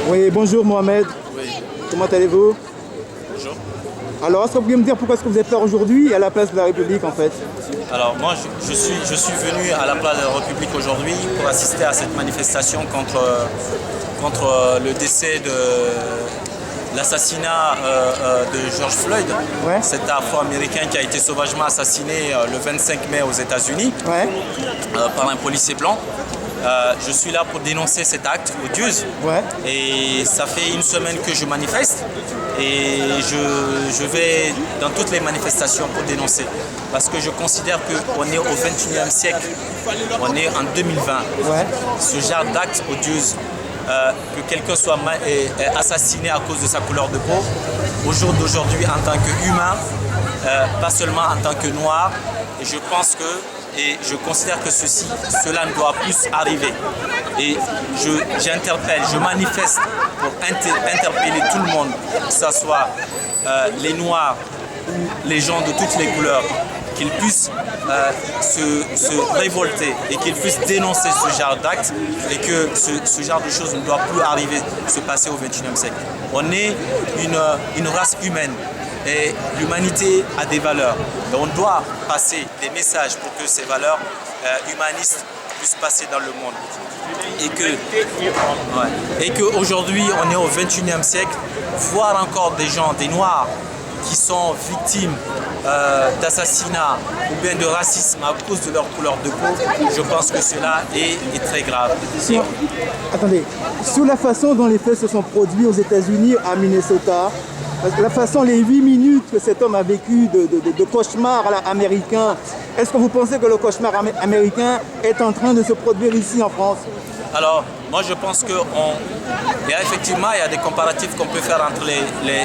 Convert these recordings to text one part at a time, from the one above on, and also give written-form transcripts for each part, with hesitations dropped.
Oui, bonjour Mohamed. Oui, Comment allez-vous? bonjour. Alors, est-ce que vous pouvez me dire pourquoi est-ce que vous êtes là aujourd'hui à la place de la République en fait? Alors moi, je suis venu à la place de la République aujourd'hui pour assister à cette manifestation contre le décès de l'assassinat de George Floyd, Ouais. cet Afro-Américain qui a été sauvagement assassiné le 25 mai aux États-Unis Ouais. par un policier blanc. Je suis là pour dénoncer cet acte odieux. Ouais. Et ça fait une semaine que je manifeste et je vais dans toutes les manifestations pour dénoncer. Parce que je considère qu'on est au 21e siècle, on est en 2020. Ouais. Ce genre d'acte odieux, que quelqu'un soit assassiné à cause de sa couleur de peau, au jour d'aujourd'hui en tant qu'humain, pas seulement en tant que noir, et je pense que et je considère que cela ne doit plus arriver. Et j'interpelle, je manifeste pour interpeller tout le monde, que ce soit les Noirs ou les gens de toutes les couleurs, qu'ils puissent se révolter et qu'ils puissent dénoncer ce genre d'actes et que ce genre de choses ne doit plus arriver, se passer au XXIe siècle. On est une race humaine. Et l'humanité a des valeurs. Et on doit passer des messages pour que ces valeurs humanistes puissent passer dans le monde. Et qu'aujourd'hui, on est au XXIe siècle, voir encore des gens, des Noirs, qui sont victimes d'assassinats ou bien de racisme à cause de leur couleur de peau, je pense que cela est très grave. Attendez, sur la façon dont les faits se sont produits aux États-Unis, à Minnesota, la façon, les 8 minutes que cet homme a vécu de cauchemar américain, est-ce que vous pensez que le cauchemar américain est en train de se produire ici en France? Alors, moi je pense qu'il y a des comparatifs qu'on peut faire entre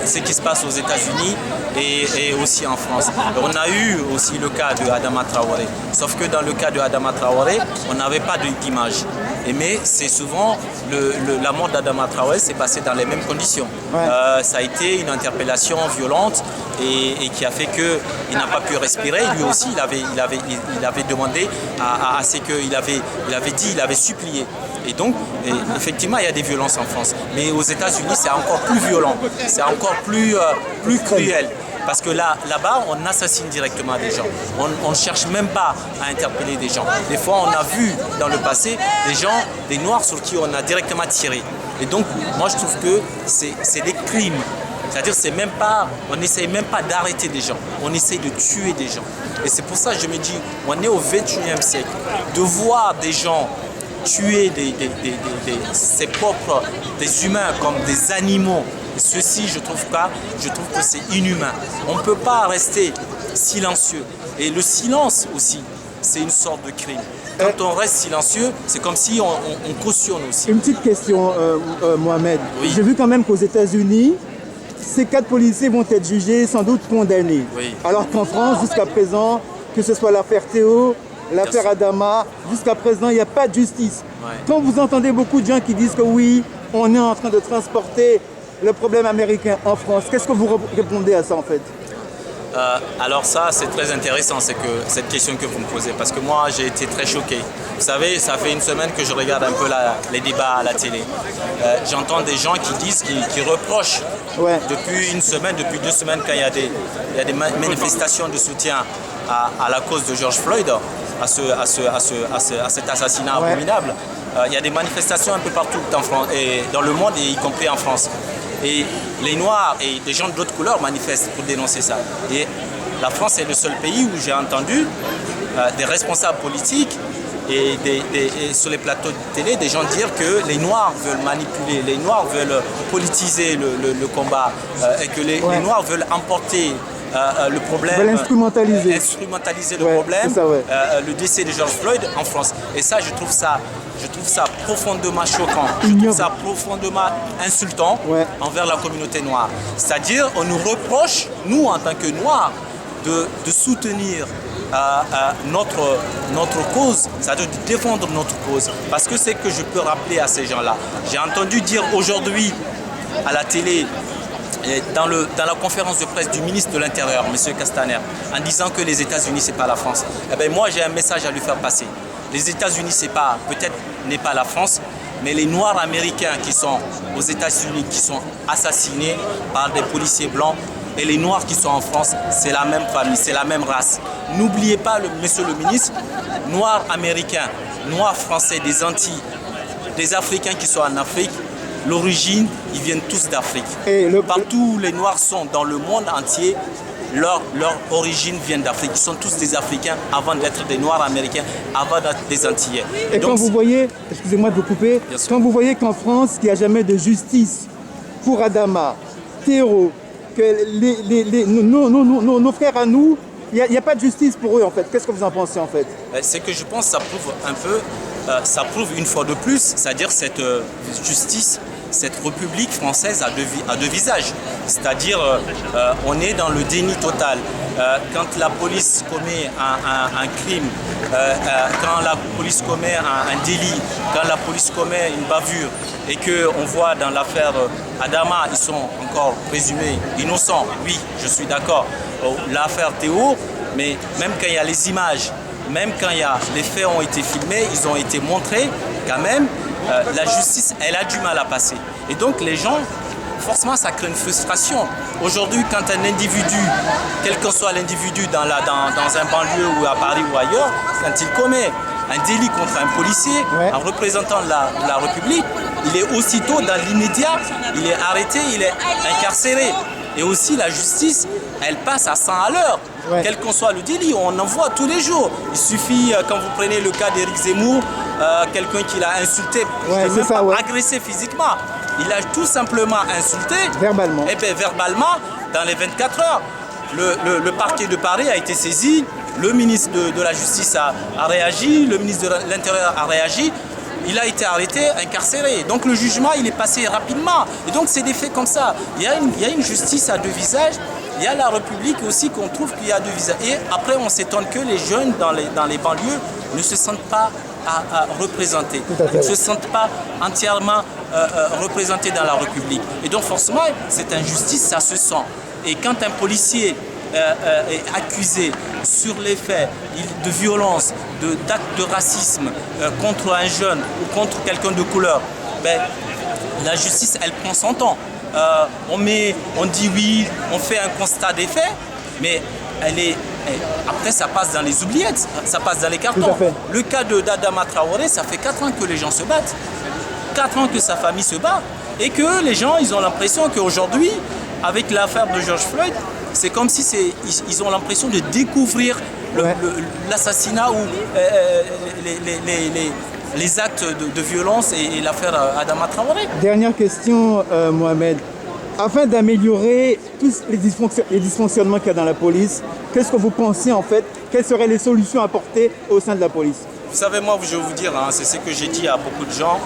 ce qui se passe aux États-Unis et aussi en France. On a eu aussi le cas de Adama Traoré, sauf que dans le cas de Adama Traoré, on n'avait pas d'image. Mais c'est souvent la mort d'Adama Traoré s'est passée dans les mêmes conditions. Ouais. Ça a été une interpellation violente et qui a fait qu'il n'a pas pu respirer. Lui aussi, il avait demandé à ce qu'il avait supplié. Et donc, effectivement, il y a des violences en France. Mais aux États-Unis, c'est encore plus violent, c'est encore plus cruel. Parce que là-bas, on assassine directement des gens. On ne cherche même pas à interpeller des gens. Des fois, on a vu dans le passé des Noirs sur qui on a directement tiré. Et donc, moi, je trouve que c'est des crimes. C'est-à-dire, on n'essaye même pas d'arrêter des gens. On essaye de tuer des gens. Et c'est pour ça que je me dis, on est au XXIe siècle. De voir des gens tuer ses propres, des humains comme des animaux, ceci je trouve que c'est inhumain. On ne peut pas rester silencieux. Et le silence aussi, c'est une sorte de crime. Quand on reste silencieux, c'est comme si on cautionne aussi. Une petite question, Mohamed. Oui. J'ai vu quand même qu'aux États-Unis, ces 4 policiers vont être jugés, sans doute condamnés. Oui. Alors qu'en France, jusqu'à présent, que ce soit l'affaire Théo, l'affaire Adama, jusqu'à présent, il n'y a pas de justice. Ouais. Quand vous entendez beaucoup de gens qui disent que oui, on est en train de transporter le problème américain en France, qu'est-ce que vous répondez à ça en fait? Alors ça, c'est très intéressant, cette question que vous me posez, parce que moi, j'ai été très choqué. Vous savez, ça fait une semaine que je regarde un peu les débats à la télé. J'entends des gens qui reprochent depuis une semaine, depuis 2 semaines, quand il y a des manifestations de soutien à la cause de George Floyd, à cet assassinat abominable. Il y a des manifestations un peu partout dans le monde, et y compris en France. Et les Noirs et des gens d'autres couleurs manifestent pour dénoncer ça. Et la France est le seul pays où j'ai entendu des responsables politiques et sur les plateaux de télé, des gens dire que les Noirs veulent manipuler, les Noirs veulent politiser le combat, et que les Noirs veulent emporter le problème, veulent instrumentaliser le problème, ça, le décès de George Floyd en France. Et ça, je trouve ça profondément choquant, je trouve ça profondément insultant envers la communauté noire. C'est-à-dire, on nous reproche, nous en tant que Noirs, de soutenir notre cause, c'est-à-dire de défendre notre cause. Parce que c'est que je peux rappeler à ces gens-là. J'ai entendu dire aujourd'hui à la télé, dans la conférence de presse du ministre de l'Intérieur, M. Castaner, en disant que les États-Unis, ce n'est pas la France. Eh bien, moi, j'ai un message à lui faire passer. Les États-Unis, peut-être n'est pas la France, Mais les Noirs américains qui sont aux États-Unis, qui sont assassinés par des policiers blancs, et les Noirs qui sont en France, c'est la même famille, c'est la même race. N'oubliez pas, monsieur le ministre, Noirs américains, Noirs français des Antilles, des Africains qui sont en Afrique, l'origine, ils viennent tous d'Afrique. Partout où les Noirs sont dans le monde entier, leur origine vient d'Afrique. Ils sont tous des Africains avant d'être des Noirs américains, avant d'être des Antillais. Et donc, quand vous voyez, excusez-moi de vous couper, quand vous voyez qu'en France, il n'y a jamais de justice pour Adama, Théo, que nos frères à nous, il n'y a pas de justice pour eux en fait. Qu'est-ce que vous en pensez en fait? C'est que je pense que ça prouve un peu, ça prouve une fois de plus, c'est-à-dire cette justice, cette République française a deux visages. C'est-à-dire on est dans le déni total. Quand la police commet un crime, quand la police commet un délit, quand la police commet une bavure et qu'on voit dans l'affaire Adama, ils sont encore présumés innocents, oui, je suis d'accord. L'affaire Théo, mais même quand il y a les images, même quand les faits ont été filmés, ils ont été montrés, quand même, la justice, elle a du mal à passer. Et donc les gens, forcément, ça crée une frustration. Aujourd'hui, quand un individu, quel que soit l'individu dans un banlieue ou à Paris ou ailleurs, quand il commet un délit contre un policier, en représentant la République, il est aussitôt dans l'immédiat, il est arrêté, il est incarcéré. Et aussi la justice, elle passe à 100 à l'heure, quel qu'en soit le délit, on en voit tous les jours. Il suffit, quand vous prenez le cas d'Éric Zemmour, quelqu'un qui l'a insulté, agressé physiquement, il a tout simplement insulté. Verbalement. Et bien verbalement, dans les 24 heures, le parquet de Paris a été saisi, le ministre de la Justice a réagi, le ministre de l'Intérieur a réagi. Il a été arrêté, incarcéré. Donc le jugement, il est passé rapidement. Et donc c'est des faits comme ça. Il y a une justice à deux visages. Il y a la République aussi qu'on trouve qu'il y a deux visages. Et après, on s'étonne que les jeunes dans les banlieues ne se sentent pas représentés. Ne se sentent pas entièrement représentés dans la République. Et donc forcément, cette injustice, ça se sent. Et quand un policier est accusé sur les faits de violence, d'actes de racisme contre un jeune ou contre quelqu'un de couleur, ben, la justice, elle prend son temps. On dit oui, on fait un constat des faits, mais après ça passe dans les oubliettes, ça passe dans les cartons. Le cas d'Adama Traoré, ça fait 4 ans que les gens se battent, 4 ans que sa famille se bat, et que les gens, ils ont l'impression qu'aujourd'hui, avec l'affaire de George Floyd, c'est comme si ils ont l'impression de découvrir l'assassinat ou les actes de violence et l'affaire Adama Traoré. Dernière question, Mohamed. Afin d'améliorer tous les dysfonctionnements qu'il y a dans la police, qu'est-ce que vous pensez en fait? Quelles seraient les solutions apportées au sein de la police? Vous savez, moi, je vais vous dire, c'est ce que j'ai dit à beaucoup de gens.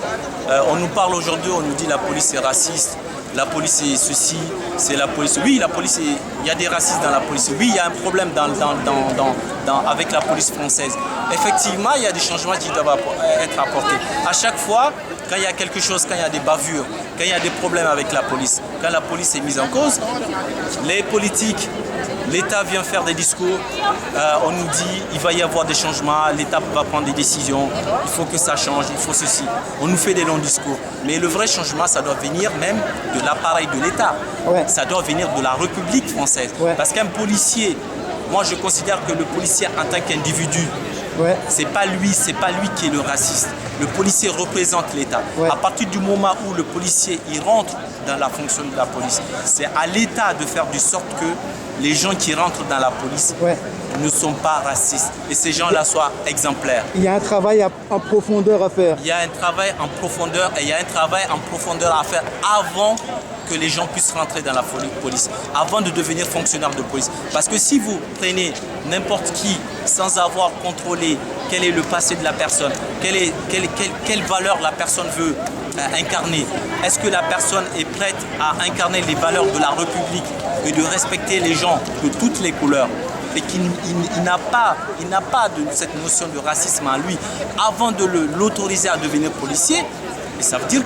On nous parle aujourd'hui, on nous dit la police est raciste. La police est ceci, c'est la police. Oui, la police, il y a des racistes dans la police. Oui, il y a un problème avec la police française. Effectivement, il y a des changements qui doivent être apportés. À chaque fois, quand il y a quelque chose, quand il y a des bavures, quand il y a des problèmes avec la police, quand la police est mise en cause, les politiques, l'État vient faire des discours, on nous dit il va y avoir des changements, l'État va prendre des décisions, il faut que ça change, il faut ceci. On nous fait des longs discours. Mais le vrai changement, ça doit venir même de l'appareil de l'État. Ça doit venir de la République française. Parce qu'un policier, moi je considère que le policier en tant qu'individu, c'est pas lui qui est le raciste. Le policier représente l'État. À partir du moment où le policier il rentre dans la fonction de la police, c'est à l'État de faire de sorte que les gens qui rentrent dans la police ne sont pas racistes et ces gens-là soient exemplaires. Il y a un travail en profondeur à faire. Il y a un travail en profondeur et il y a un travail en profondeur à faire avant que les gens puissent rentrer dans la police, avant de devenir fonctionnaire de police. Parce que si vous prenez n'importe qui sans avoir contrôlé quel est le passé de la personne, quelle valeur la personne veut incarner, est-ce que la personne est prête à incarner les valeurs de la République et de respecter les gens de toutes les couleurs et qu'il n'a pas de cette notion de racisme en lui avant de l'autoriser à devenir policier. Et ça veut dire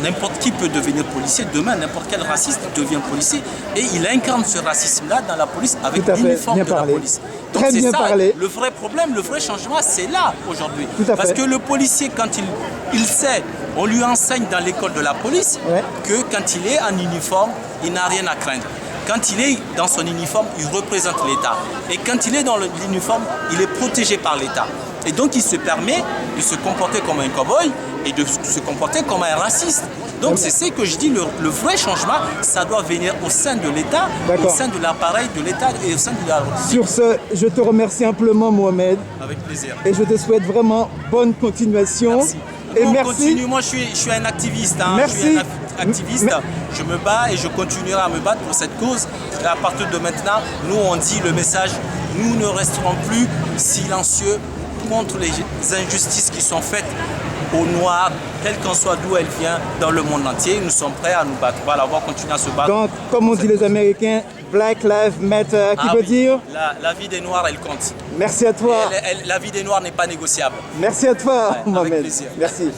n'importe qui peut devenir policier. Demain, n'importe quel raciste devient policier. Et il incarne ce racisme-là dans la police avec l'uniforme de la police. Donc c'est ça, le vrai problème, le vrai changement, c'est là aujourd'hui. Parce que le policier, quand il sait On lui enseigne dans l'école de la police Ouais. que quand il est en uniforme, il n'a rien à craindre. Quand il est dans son uniforme, il représente l'État. Et quand il est dans l'uniforme, il est protégé par l'État. Et donc il se permet de se comporter comme un cow-boy et de se comporter comme un raciste. Donc c'est ce que je dis, le vrai changement, ça doit venir au sein de l'État, au sein de l'appareil de l'État et au sein de la... Sur ce, je te remercie amplement, Mohamed. Avec plaisir. Et je te souhaite vraiment bonne continuation. Merci. Et On merci. continue. Moi, je suis un activiste. Hein. Merci. Je suis un activiste. Je me bats et je continuerai à me battre pour cette cause. Et à partir de maintenant, nous, on dit le message, nous ne resterons plus silencieux contre les injustices qui sont faites aux Noirs, quelle qu'en soit d'où elle vient, dans le monde entier. Nous sommes prêts à nous battre. Voilà, on va continuer à se battre. Donc, comme on dit les Américains, Black Lives Matter, qui veut dire la vie des Noirs, elle compte. merci à toi. La vie des Noirs n'est pas négociable. Merci à toi, Ouais, Mohamed. avec plaisir. Merci.